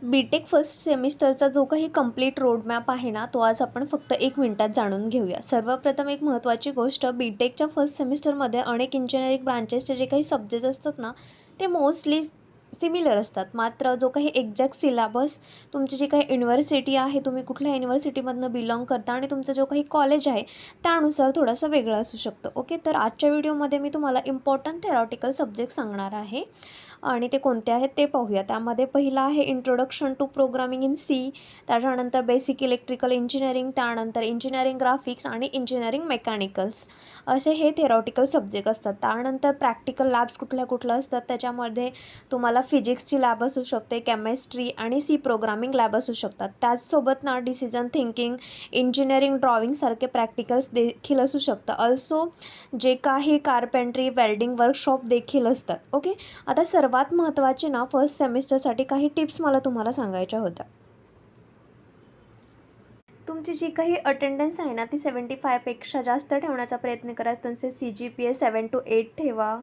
B.Tech first सेमिस्टरचा जो काही complete roadmap आहे ना, तो आज आपण फक्त 1 मिनिटात जाणून घेऊया. सर्वप्रथम एक महत्त्वाची गोष्ट, बी.टेकच्या फर्स्ट सेमिस्टरमध्ये अनेक इंजिनिअरिंग ब्रांचेसचे जे काही सब्जेक्ट्स असतात ना, ते मोस्टली सिमिलर असतात. मात्र जो काही एक्झॅक्ट सिलेबस, तुमची जी काही युनिव्हर्सिटी आहे, तुम्ही कुठल्या युनिव्हर्सिटीमधनं बिलॉंग करता आणि तुमचं जो काही कॉलेज आहे, त्यानुसार थोडंसं वेगळं असू शकतं. ओके, तर आजच्या व्हिडिओमध्ये मी तुम्हाला इम्पॉर्टंट थेरॉटिकल सब्जेक्ट सांगणार आहे आणि ते कोणते आहेत ते पाहूया. त्यामध्ये पहिला आहे introduction to programming in C, त्याच्यानंतर बेसिक इलेक्ट्रिकल इंजिनिअरिंग, त्यानंतर इंजिनिअरिंग ग्राफिक्स आणि इंजिनिअरिंग मेकॅनिकल्स, असे हे थेरॉटिकल सब्जेक्ट असतात. त्यानंतर प्रॅक्टिकल लॅब्स कुठल्या असतात, त्याच्यामध्ये तुम्हाला फिजिक्सची लॅब असू शकते, केमिस्ट्री आणि सी प्रोग्रामिंग लॅब असू शकतात. त्याचसोबत ना डिसिजन थिंकिंग, इंजिनिअरिंग ड्रॉइंगसारखे प्रॅक्टिकल्स देखील असू शकतं. अल्सो जे काही कार्पेंट्री, वेल्डिंग वर्कशॉप देखील असतात. ओके, आता सर्वात महत्त्वाचे ना फर्स्ट सेमिस्टरसाठी काही टिप्स मला तुम्हाला सांगायच्या होत्या. तुमची जी काही अटेंडन्स आहे ना, ती 75पेक्षा जास्त ठेवण्याचा प्रयत्न करा. त्यांचे CGPA 7 to 8 ठेवा.